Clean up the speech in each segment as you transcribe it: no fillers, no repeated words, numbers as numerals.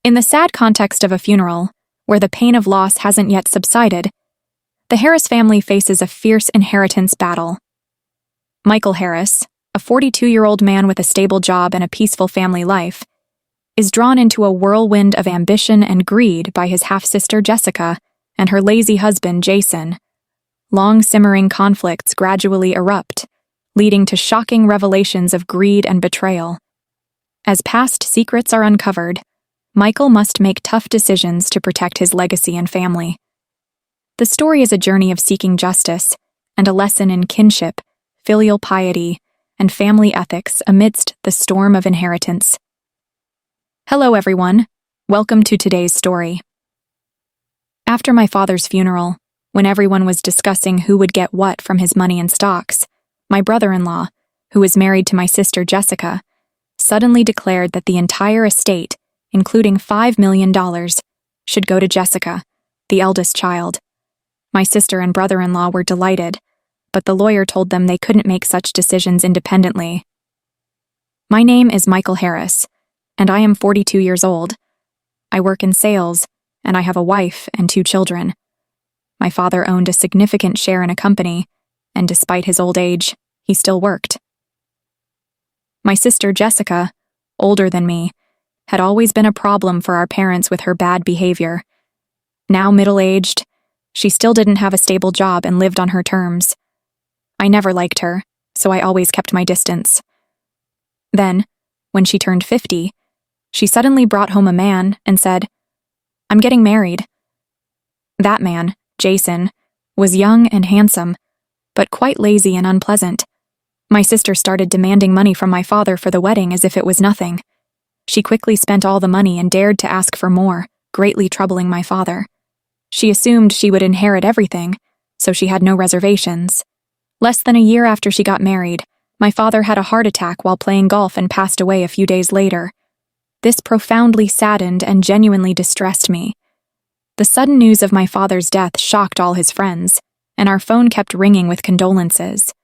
In the sad context of a funeral, where the pain of loss hasn't yet subsided, the Harris family faces a fierce inheritance battle. Michael Harris, a 42-year-old man with a stable job and a peaceful family life, is drawn into a whirlwind of ambition and greed by his half-sister Jessica and her lazy husband Jason. Long-simmering conflicts gradually erupt, leading to shocking revelations of greed and betrayal. As past secrets are uncovered, Michael must make tough decisions to protect his legacy and family. The story is a journey of seeking justice and a lesson in kinship, filial piety, and family ethics amidst the storm of inheritance. Hello, everyone. Welcome to today's story. After my father's funeral, when everyone was discussing who would get what from his money and stocks, my brother-in-law, who was married to my sister Jessica, suddenly declared that the entire estate, including $5 million, should go to Jessica, the eldest child. My sister and brother-in-law were delighted, but the lawyer told them they couldn't make such decisions independently. My name is Michael Harris, and I am 42 years old. I work in sales, and I have a wife and 2 children. My father owned a significant share in a company, and despite his old age, he still worked. My sister Jessica, older than me, had always been a problem for our parents with her bad behavior. Now middle-aged, she still didn't have a stable job and lived on her terms. I never liked her, so I always kept my distance. Then, when she turned 50, she suddenly brought home a man and said, "I'm getting married." That man, Jason, was young and handsome, but quite lazy and unpleasant. My sister started demanding money from my father for the wedding as if it was nothing. She quickly spent all the money and dared to ask for more, greatly troubling my father. She assumed she would inherit everything, so she had no reservations. Less than a year after she got married, my father had a heart attack while playing golf and passed away a few days later. This profoundly saddened and genuinely distressed me. The sudden news of my father's death shocked all his friends, and our phone kept ringing with condolences.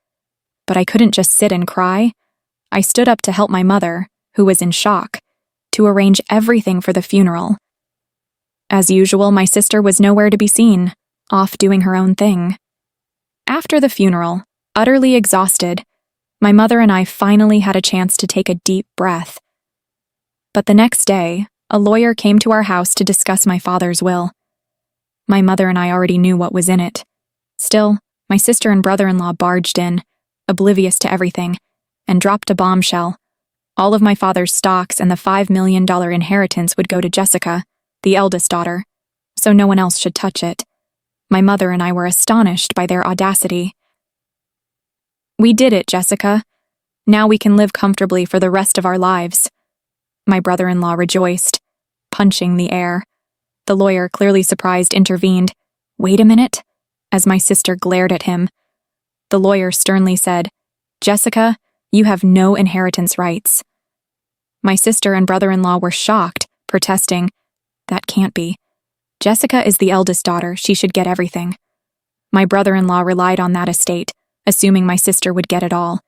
But I couldn't just sit and cry. I stood up to help my mother, who was in shock, to arrange everything for the funeral. As usual, my sister was nowhere to be seen, off doing her own thing. After the funeral, utterly exhausted, my mother and I finally had a chance to take a deep breath. But the next day, a lawyer came to our house to discuss my father's will. My mother and I already knew what was in it. Still, my sister and brother-in-law barged in, oblivious to everything, and dropped a bombshell. All of my father's stocks and the $5 million inheritance would go to Jessica, the eldest daughter, so no one else should touch it. My mother and I were astonished by their audacity. "We did it, Jessica. Now we can live comfortably for the rest of our lives." My brother-in-law rejoiced, punching the air. The lawyer, clearly surprised, intervened. "Wait a minute," as my sister glared at him. The lawyer sternly said, "Jessica, you have no inheritance rights." My sister and brother-in-law were shocked, protesting, "That can't be. Jessica is the eldest daughter, she should get everything." My brother-in-law relied on that estate, assuming my sister would get it all.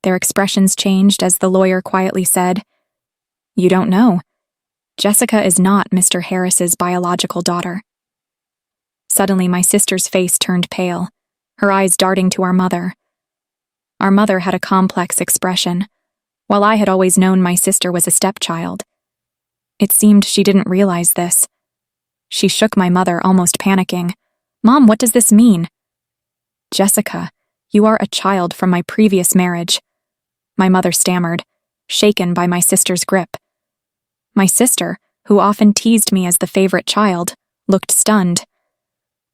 Their expressions changed as the lawyer quietly said, "You don't know. Jessica is not Mr. Harris's biological daughter." Suddenly, my sister's face turned pale, her eyes darting to our mother. Our mother had a complex expression, while I had always known my sister was a stepchild. It seemed she didn't realize this. She shook my mother, almost panicking. "Mom, what does this mean?" "Jessica, you are a child from my previous marriage," my mother stammered, shaken by my sister's grip. My sister, who often teased me as the favorite child, looked stunned.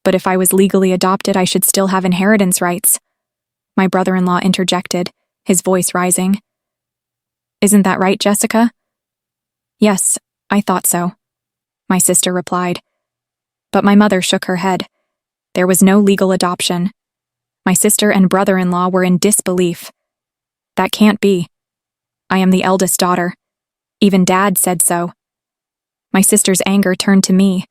"But if I was legally adopted, I should still have inheritance rights," my brother-in-law interjected, his voice rising. "Isn't that right, Jessica?" "Yes, I thought so," my sister replied. But my mother shook her head. There was no legal adoption. My sister and brother-in-law were in disbelief. "That can't be. I am the eldest daughter. Even Dad said so." My sister's anger turned to me.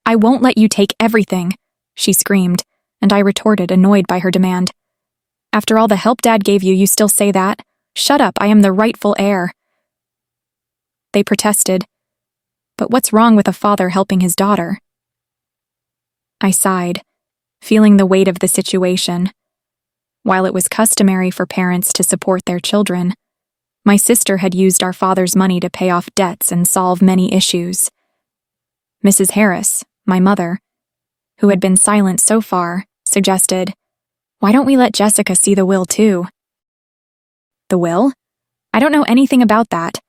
"I won't let you take everything," she screamed, and I retorted, annoyed by her demand. "After all the help Dad gave you, you still say that? Shut up, I am the rightful heir." They protested, But what's wrong with a father helping his daughter? I sighed, feeling the weight of the situation. While it was customary for parents to support their children, my sister had used our father's money to pay off debts and solve many issues. Mrs. Harris, my mother, who had been silent so far, suggested, "Why don't we let Jessica see the will too?" "The will? I don't know anything about that,"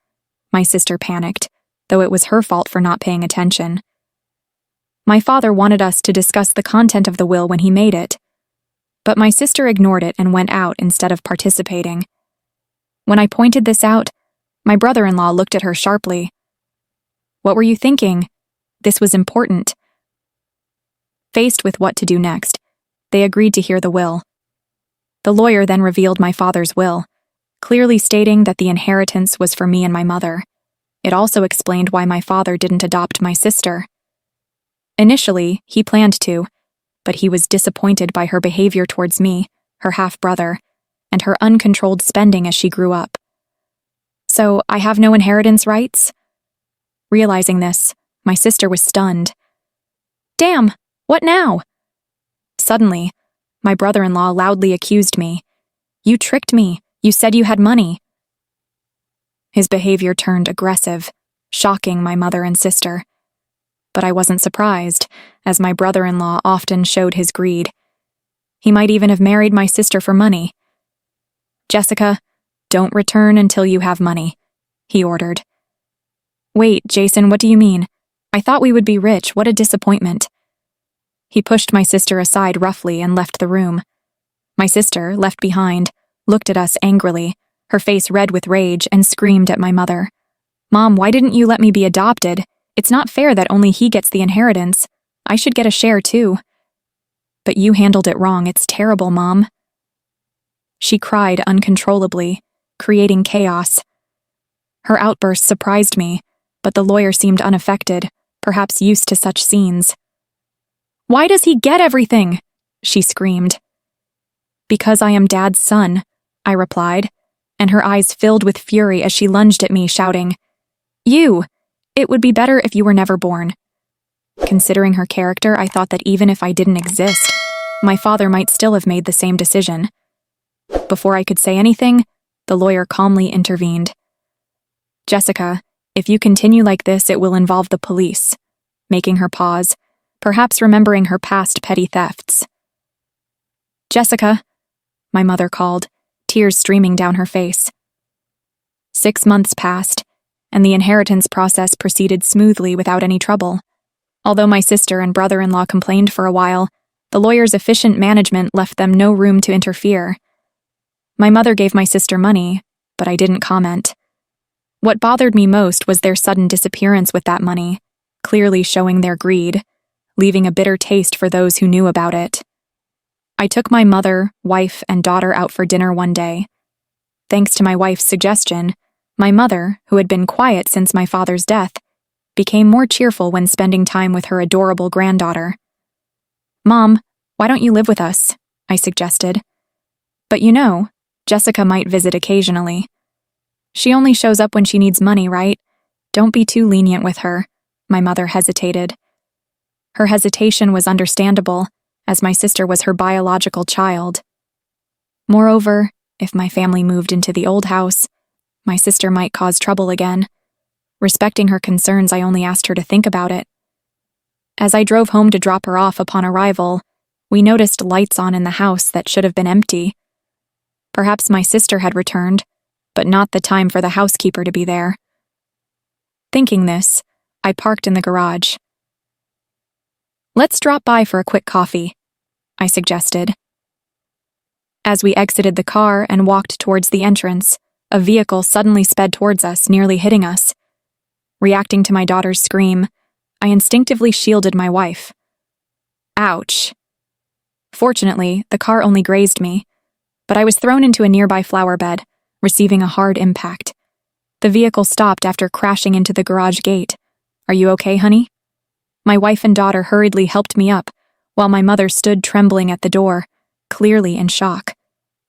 my sister panicked, though it was her fault for not paying attention. My father wanted us to discuss the content of the will when he made it, but my sister ignored it and went out instead of participating. When I pointed this out, my brother-in-law looked at her sharply. "What were you thinking? This was important." Faced with what to do next, they agreed to hear the will. The lawyer then revealed my father's will, clearly stating that the inheritance was for me and my mother. It also explained why my father didn't adopt my sister. Initially, he planned to, but he was disappointed by her behavior towards me, her half-brother, and her uncontrolled spending as she grew up. "So, I have no inheritance rights?" Realizing this, my sister was stunned. "Damn, what now?" Suddenly, my brother-in-law loudly accused me. "You tricked me. You said you had money." His behavior turned aggressive, shocking my mother and sister. But I wasn't surprised, as my brother-in-law often showed his greed. He might even have married my sister for money. "Jessica, don't return until you have money," he ordered. "Wait, Jason, what do you mean? I thought we would be rich. What a disappointment." He pushed my sister aside roughly and left the room. My sister, left behind, looked at us angrily, her face red with rage, and screamed at my mother. "Mom, why didn't you let me be adopted? It's not fair that only he gets the inheritance. I should get a share too." "But you handled it wrong. It's terrible, Mom." She cried uncontrollably, creating chaos. Her outburst surprised me, but the lawyer seemed unaffected, perhaps used to such scenes. "Why does he get everything?" she screamed. "Because I am Dad's son," I replied, and her eyes filled with fury as she lunged at me, shouting, "You! It would be better if you were never born." Considering her character, I thought that even if I didn't exist, my father might still have made the same decision. Before I could say anything, the lawyer calmly intervened. "Jessica, if you continue like this, it will involve the police," making her pause, perhaps remembering her past petty thefts. "Jessica," my mother called, tears streaming down her face. 6 months passed, and the inheritance process proceeded smoothly without any trouble. Although my sister and brother-in-law complained for a while, the lawyer's efficient management left them no room to interfere. My mother gave my sister money, but I didn't comment. What bothered me most was their sudden disappearance with that money, clearly showing their greed, leaving a bitter taste for those who knew about it. I took my mother, wife, and daughter out for dinner one day. Thanks to my wife's suggestion, my mother, who had been quiet since my father's death, became more cheerful when spending time with her adorable granddaughter. "Mom, why don't you live with us?" I suggested. "But you know, Jessica might visit occasionally. She only shows up when she needs money, right? Don't be too lenient with her," my mother hesitated. Her hesitation was understandable, as my sister was her biological child. Moreover, if my family moved into the old house, my sister might cause trouble again. Respecting her concerns, I only asked her to think about it. As I drove home to drop her off upon arrival, we noticed lights on in the house that should have been empty. Perhaps my sister had returned, but not the time for the housekeeper to be there. Thinking this, I parked in the garage. "Let's drop by for a quick coffee," I suggested. As we exited the car and walked towards the entrance, a vehicle suddenly sped towards us, nearly hitting us. Reacting to my daughter's scream, I instinctively shielded my wife. Ouch. Fortunately, the car only grazed me, but I was thrown into a nearby flower bed, receiving a hard impact. The vehicle stopped after crashing into the garage gate. "Are you okay, honey?" My wife and daughter hurriedly helped me up, while my mother stood trembling at the door, clearly in shock.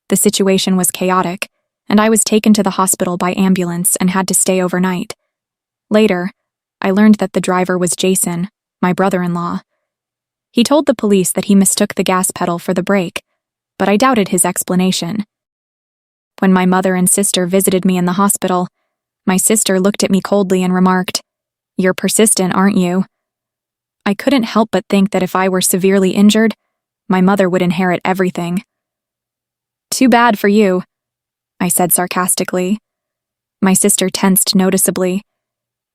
The situation was chaotic, and I was taken to the hospital by ambulance and had to stay overnight. Later, I learned that the driver was Jason, my brother-in-law. He told the police that he mistook the gas pedal for the brake, but I doubted his explanation. When my mother and sister visited me in the hospital, my sister looked at me coldly and remarked, "You're persistent, aren't you?" I couldn't help but think that if I were severely injured, my mother would inherit everything. "Too bad for you," I said sarcastically. My sister tensed noticeably.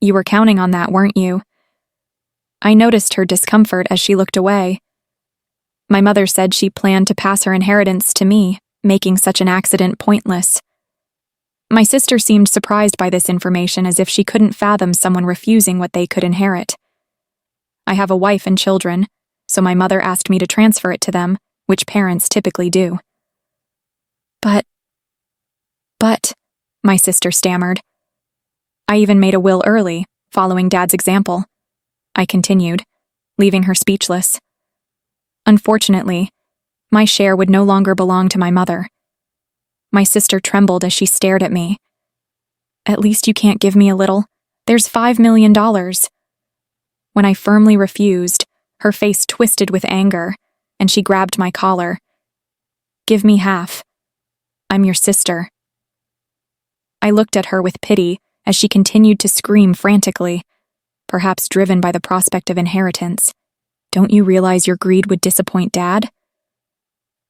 "You were counting on that, weren't you?" I noticed her discomfort as she looked away. My mother said she planned to pass her inheritance to me, making such an accident pointless. My sister seemed surprised by this information, as if she couldn't fathom someone refusing what they could inherit. I have a wife and children, so my mother asked me to transfer it to them, which parents typically do. But, my sister stammered. I even made a will early, following Dad's example. I continued, leaving her speechless. Unfortunately, my share would no longer belong to my mother. My sister trembled as she stared at me. "At least you can't give me a little. There's $5 million. When I firmly refused, her face twisted with anger, and she grabbed my collar. "Give me half. I'm your sister." I looked at her with pity as she continued to scream frantically, perhaps driven by the prospect of inheritance. "Don't you realize your greed would disappoint Dad?"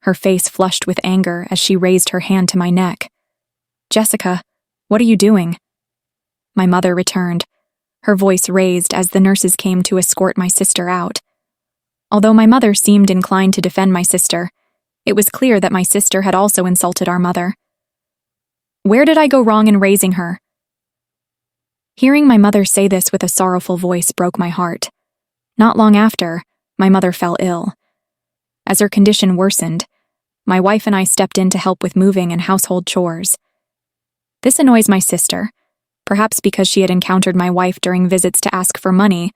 Her face flushed with anger as she raised her hand to my neck. "Jessica, what are you doing?" My mother returned, her voice raised as the nurses came to escort my sister out. Although my mother seemed inclined to defend my sister, it was clear that my sister had also insulted our mother. "Where did I go wrong in raising her?" Hearing my mother say this with a sorrowful voice broke my heart. Not long after, my mother fell ill. As her condition worsened, my wife and I stepped in to help with moving and household chores. This annoys my sister, perhaps because she had encountered my wife during visits to ask for money,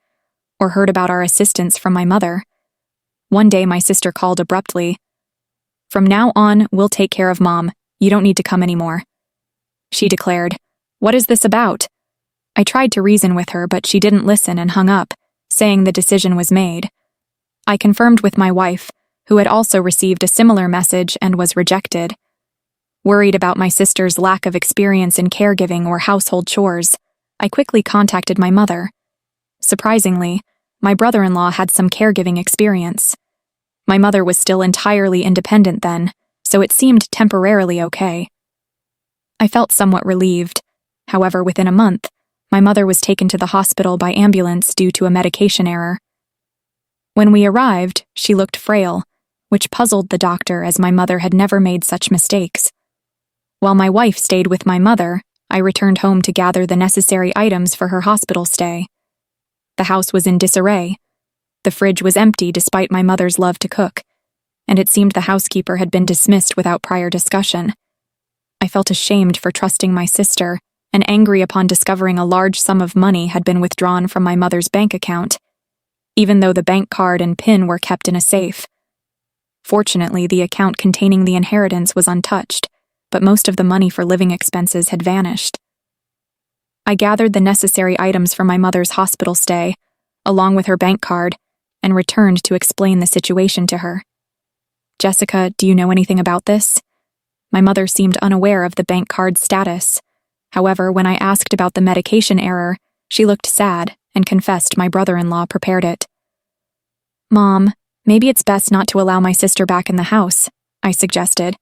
or heard about our assistance from my mother. One day my sister called abruptly. "From now on, we'll take care of Mom. You don't need to come anymore," she declared. "What is this about?" I tried to reason with her, but she didn't listen and hung up, saying the decision was made. I confirmed with my wife, who had also received a similar message and was rejected. Worried about my sister's lack of experience in caregiving or household chores, I quickly contacted my mother. Surprisingly, my brother-in-law had some caregiving experience. My mother was still entirely independent then, so it seemed temporarily okay. I felt somewhat relieved. However, within a month, my mother was taken to the hospital by ambulance due to a medication error. When we arrived, she looked frail, which puzzled the doctor as my mother had never made such mistakes. While my wife stayed with my mother, I returned home to gather the necessary items for her hospital stay. The house was in disarray. The fridge was empty despite my mother's love to cook, and it seemed the housekeeper had been dismissed without prior discussion. I felt ashamed for trusting my sister, and angry upon discovering a large sum of money had been withdrawn from my mother's bank account, even though the bank card and PIN were kept in a safe. Fortunately, the account containing the inheritance was untouched, but most of the money for living expenses had vanished. I gathered the necessary items for my mother's hospital stay, along with her bank card, and returned to explain the situation to her. "Jessica, do you know anything about this?" My mother seemed unaware of the bank card's status. However, when I asked about the medication error, she looked sad and confessed my brother-in-law prepared it. "Mom, maybe it's best not to allow my sister back in the house," I suggested.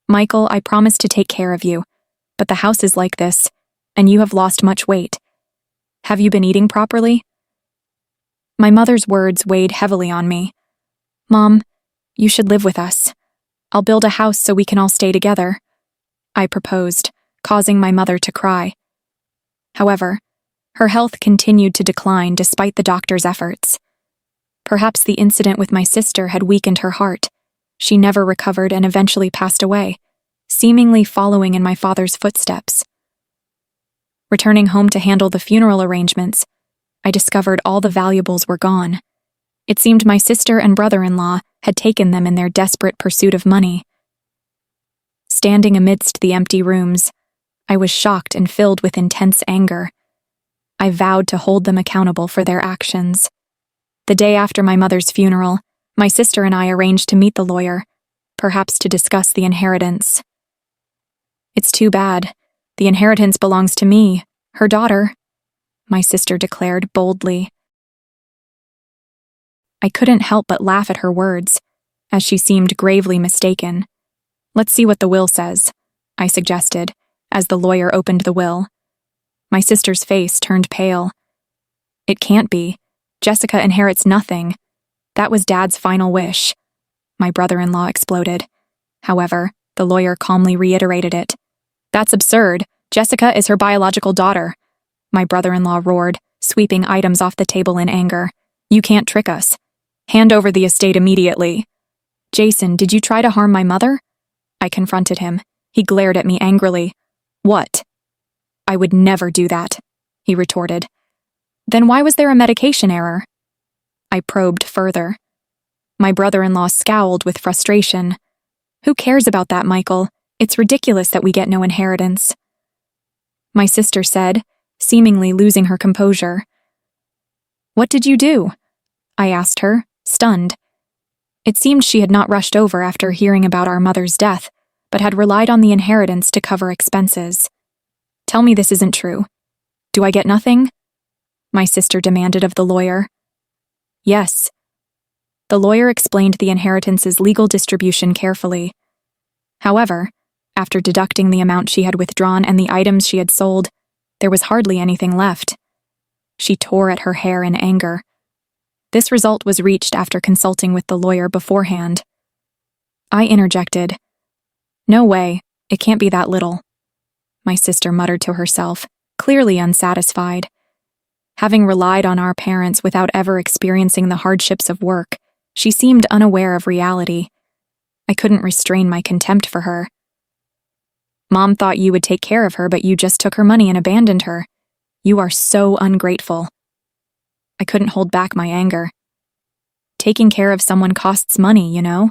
"Michael, I promised to take care of you, but the house is like this, and you have lost much weight. Have you been eating properly?" My mother's words weighed heavily on me. "Mom, you should live with us. I'll build a house so we can all stay together," I proposed, causing my mother to cry. However, her health continued to decline despite the doctor's efforts. Perhaps the incident with my sister had weakened her heart. She never recovered and eventually passed away, seemingly following in my father's footsteps. Returning home to handle the funeral arrangements, I discovered all the valuables were gone. It seemed my sister and brother-in-law had taken them in their desperate pursuit of money. Standing amidst the empty rooms, I was shocked and filled with intense anger. I vowed to hold them accountable for their actions. The day after my mother's funeral, my sister and I arranged to meet the lawyer, perhaps to discuss the inheritance. "It's too bad. The inheritance belongs to me, her daughter," my sister declared boldly. I couldn't help but laugh at her words, as she seemed gravely mistaken. "Let's see what the will says," I suggested, as the lawyer opened the will. My sister's face turned pale. "It can't be. Jessica inherits nothing. That was Dad's final wish," my brother-in-law exploded. However, the lawyer calmly reiterated it. "That's absurd. Jessica is her biological daughter," my brother-in-law roared, sweeping items off the table in anger. "You can't trick us. Hand over the estate immediately." "Jason, did you try to harm my mother?" I confronted him. He glared at me angrily. "What?" "I would never do that," he retorted. "Then why was there a medication error?" I probed further. My brother-in-law scowled with frustration. "Who cares about that, Michael? It's ridiculous that we get no inheritance." My sister said, seemingly losing her composure. "What did you do?" I asked her, stunned. It seemed she had not rushed over after hearing about our mother's death, but had relied on the inheritance to cover expenses. "Tell me this isn't true. Do I get nothing?" my sister demanded of the lawyer. "Yes." The lawyer explained the inheritance's legal distribution carefully. However, after deducting the amount she had withdrawn and the items she had sold, there was hardly anything left. She tore at her hair in anger. This result was reached after consulting with the lawyer beforehand. I interjected. "No way, it can't be that little," my sister muttered to herself, clearly unsatisfied. Having relied on our parents without ever experiencing the hardships of work, she seemed unaware of reality. I couldn't restrain my contempt for her. "Mom thought you would take care of her, but you just took her money and abandoned her. You are so ungrateful." I couldn't hold back my anger. "Taking care of someone costs money, you know."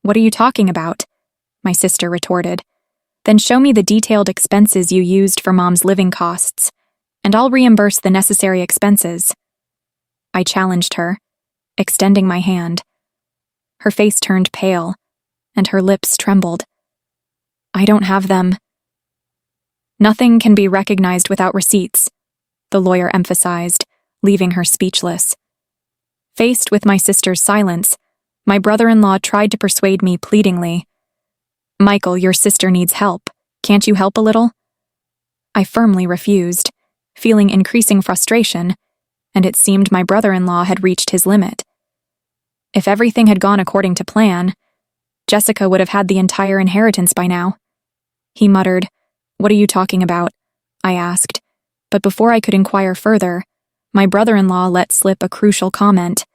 "What are you talking about?" my sister retorted. "Then show me the detailed expenses you used for Mom's living costs, and I'll reimburse the necessary expenses." I challenged her, extending my hand. Her face turned pale, and her lips trembled. "I don't have them." "Nothing can be recognized without receipts," the lawyer emphasized, leaving her speechless. Faced with my sister's silence, my brother-in-law tried to persuade me pleadingly. "Michael, your sister needs help. Can't you help a little?" I firmly refused, feeling increasing frustration, and it seemed my brother-in-law had reached his limit. If everything had gone according to plan, Jessica would have had the entire inheritance by now. He muttered. "What are you talking about?" I asked, but before I could inquire further, my brother-in-law let slip a crucial comment.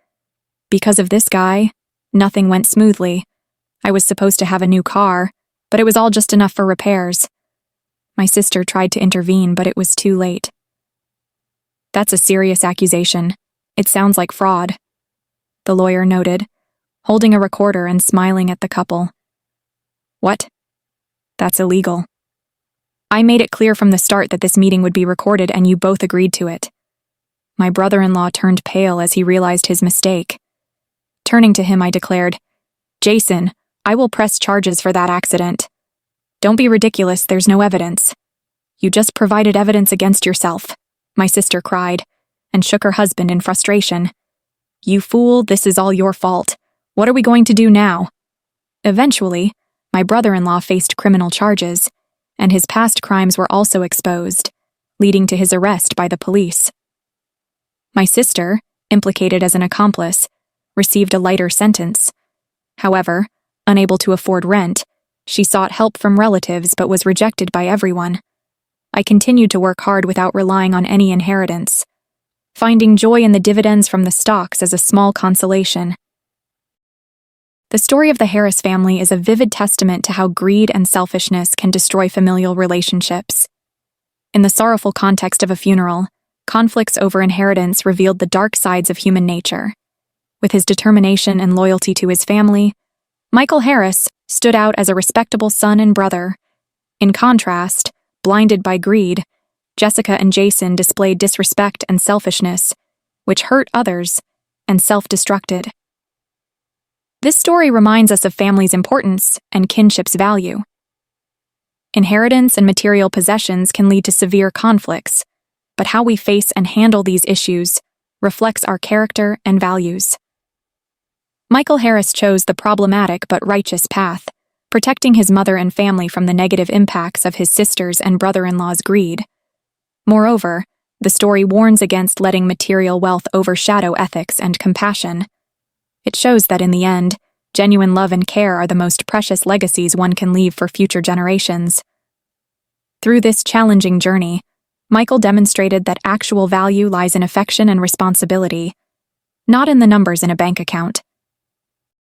"Because of this guy, nothing went smoothly. I was supposed to have a new car, but it was all just enough for repairs." My sister tried to intervene, but it was too late. "That's a serious accusation. It sounds like fraud," the lawyer noted, holding a recorder and smiling at the couple. "What? That's illegal. I made it clear from the start that this meeting would be recorded and you both agreed to it." My brother-in-law turned pale as he realized his mistake. Turning to him, I declared, "Jason, I will press charges for that accident." "Don't be ridiculous, there's no evidence." "You just provided evidence against yourself," my sister cried, and shook her husband in frustration. "You fool, this is all your fault. What are we going to do now?" Eventually, my brother-in-law faced criminal charges, and his past crimes were also exposed, leading to his arrest by the police. My sister, implicated as an accomplice, received a lighter sentence. However, unable to afford rent, she sought help from relatives but was rejected by everyone. I continued to work hard without relying on any inheritance, finding joy in the dividends from the stocks as a small consolation. The story of the Harris family is a vivid testament to how greed and selfishness can destroy familial relationships. In the sorrowful context of a funeral, conflicts over inheritance revealed the dark sides of human nature. With his determination and loyalty to his family, Michael Harris stood out as a respectable son and brother. In contrast, blinded by greed, Jessica and Jason displayed disrespect and selfishness, which hurt others and self-destructed. This story reminds us of family's importance and kinship's value. Inheritance and material possessions can lead to severe conflicts, but how we face and handle these issues reflects our character and values. Michael Harris chose the problematic but righteous path, protecting his mother and family from the negative impacts of his sisters' and brother-in-law's greed. Moreover, the story warns against letting material wealth overshadow ethics and compassion. It shows that in the end, genuine love and care are the most precious legacies one can leave for future generations. Through this challenging journey, Michael demonstrated that actual value lies in affection and responsibility, not in the numbers in a bank account.